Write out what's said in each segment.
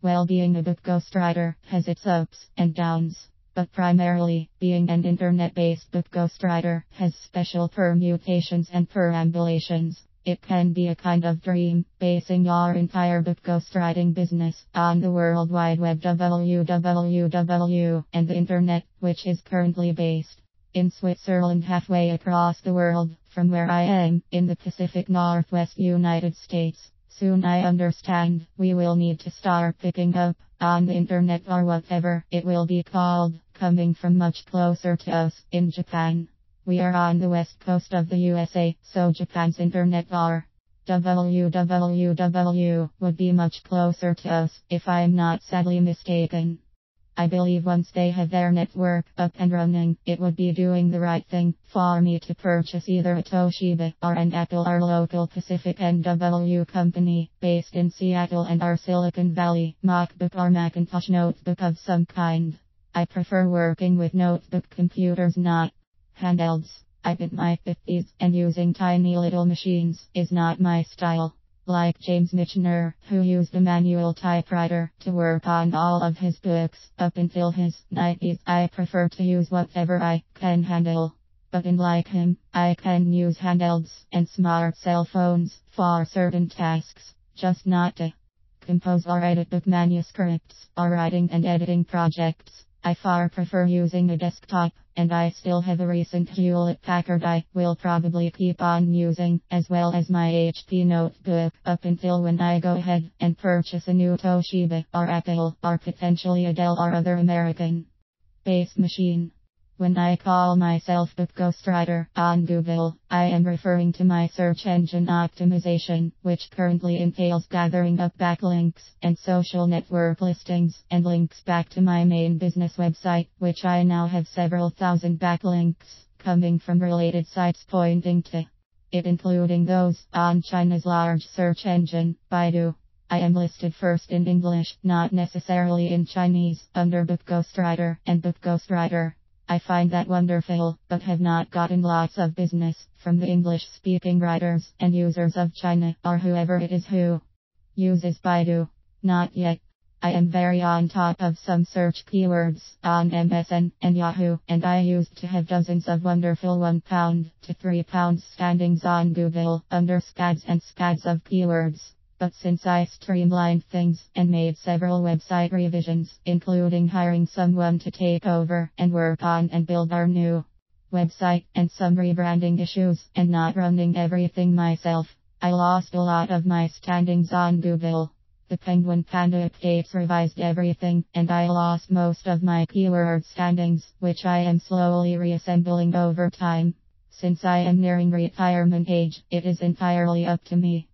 Well, being a book ghostwriter has its ups and downs, but primarily, being an internet-based book ghostwriter has special permutations and perambulations. It can be a kind of dream, basing your entire book ghostwriting business on the World Wide Web www and the internet, which is currently based in Switzerland, halfway across the world, from where I am, in the Pacific Northwest United States. Soon, I understand, we will need to start picking up on the internet, or whatever it will be called, coming from much closer to us, in Japan. We are on the west coast of the USA, so Japan's internet, or www, would be much closer to us, if I am not sadly mistaken. I believe once they have their network up and running, it would be doing the right thing for me to purchase either a Toshiba or an Apple, our local Pacific NW company, based in Seattle and our Silicon Valley, MacBook or Macintosh notebook of some kind. I prefer working with notebook computers, not handhelds. I'm in my 50s, and using tiny little machines is not my style. Like James Michener, who used a manual typewriter to work on all of his books up until his 90s, I prefer to use whatever I can handle. But unlike him, I can use handhelds and smart cell phones for certain tasks, just not to compose or edit book manuscripts or writing and editing projects. I far prefer using a desktop, and I still have a recent Hewlett-Packard I will probably keep on using, as well as my HP notebook, up until when I go ahead and purchase a new Toshiba or Apple or potentially a Dell or other American-based machine. When I call myself book ghostwriter on Google, I am referring to my search engine optimization, which currently entails gathering up backlinks and social network listings and links back to my main business website, which I now have several thousand backlinks coming from related sites pointing to it, including those on China's large search engine, Baidu. I am listed first in English, not necessarily in Chinese, under book ghostwriter and book ghostwriter. I find that wonderful, but have not gotten lots of business from the English-speaking writers and users of China, or whoever it is who uses Baidu. Not yet. I am very on top of some search keywords on MSN and Yahoo, and I used to have dozens of wonderful £1 to £3 standings on Google under scads and scads of keywords. But since I streamlined things and made several website revisions, including hiring someone to take over and work on and build our new website, and some rebranding issues, and not running everything myself, I lost a lot of my standings on Google. The Penguin Panda updates revised everything, and I lost most of my keyword standings, which I am slowly reassembling over time. Since I am nearing retirement age, it is entirely up to me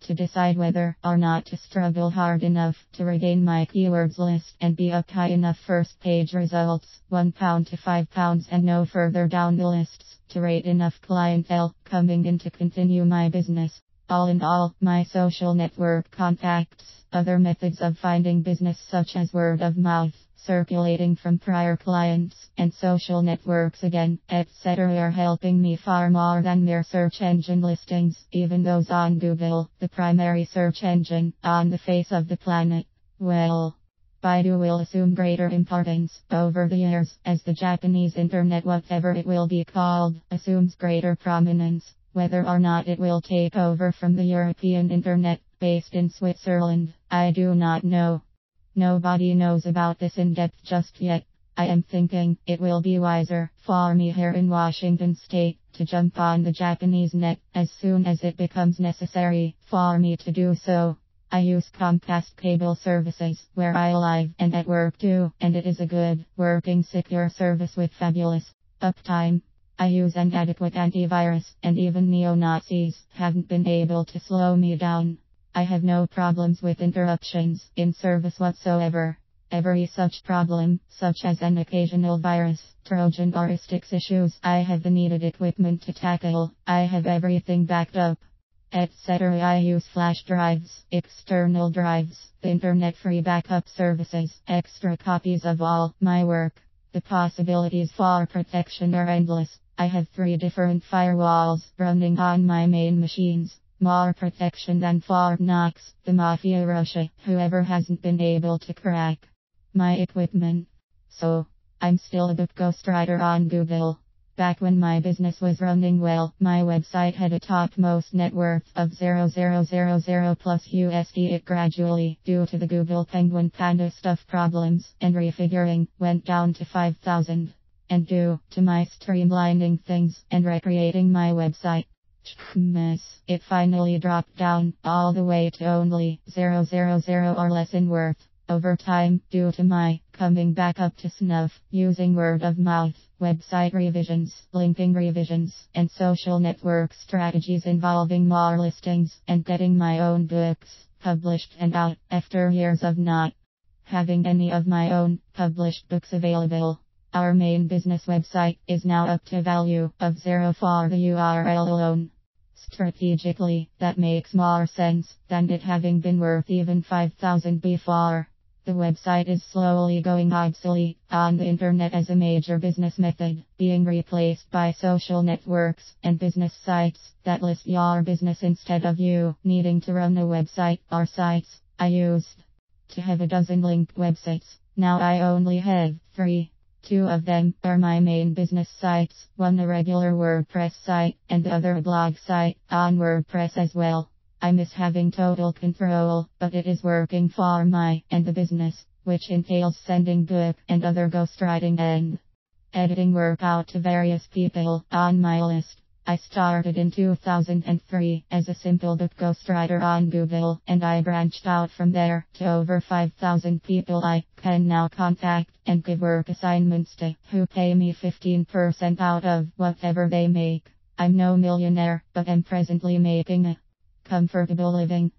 to decide whether or not to struggle hard enough to regain my keywords list and be up high enough first page results, £1 to £5, and no further down the lists, to rate enough clientele coming in to continue my business. All in all, my social network contacts, other methods of finding business such as word of mouth, circulating from prior clients, and social networks again, etc. are helping me far more than mere search engine listings, even those on Google, the primary search engine on the face of the planet. Well, Baidu will assume greater importance over the years, as the Japanese internet, whatever it will be called, assumes greater prominence. Whether or not it will take over from the European internet, based in Switzerland, I do not know. Nobody knows about this in depth just yet. I am thinking it will be wiser for me here in Washington State to jump on the Japanese net as soon as it becomes necessary for me to do so. I use Comcast cable services where I live and at work too, and it is a good, working, secure service with fabulous uptime. I use an adequate antivirus, and even neo-Nazis haven't been able to slow me down. I have no problems with interruptions in service whatsoever. Every such problem, such as an occasional virus, Trojan or Stix issues, I have the needed equipment to tackle. I have everything backed up, etc. I use flash drives, external drives, the internet free backup services, extra copies of all my work. The possibilities for protection are endless. I have 3 different firewalls running on my main machines. More protection than Fort Knox, the Mafia Russia, whoever hasn't been able to crack my equipment. So, I'm still a book ghostwriter on Google. Back when my business was running well, my website had a topmost net worth of 0.000 plus USD. It gradually, due to the Google Penguin Panda stuff problems and refiguring, went down to 5,000. And due to my streamlining things and recreating my website, it finally dropped down all the way to only 0.000 or less in worth. Over time, due to my coming back up to snuff, using word of mouth, website revisions, linking revisions, and social network strategies involving more listings, and getting my own books published and out, after years of not having any of my own published books available, our main business website is now up to value of 0 for the URL alone. Strategically, that makes more sense than it having been worth even 5,000 before. The website is slowly going obsolete on the internet as a major business method, being replaced by social networks and business sites that list your business instead of you needing to run a website or sites. I used to have a dozen linked websites. Now I only have 3. 2 of them are my main business sites, one a regular WordPress site and the other a blog site on WordPress as well. I miss having total control, but it is working for my and the business, which entails sending book and other ghostwriting and editing work out to various people on my list. I started in 2003 as a simple book ghostwriter on Google, and I branched out from there to over 5,000 people I can now contact and give work assignments to, who pay me 15% out of whatever they make. I'm no millionaire, but am presently making a comfortable living.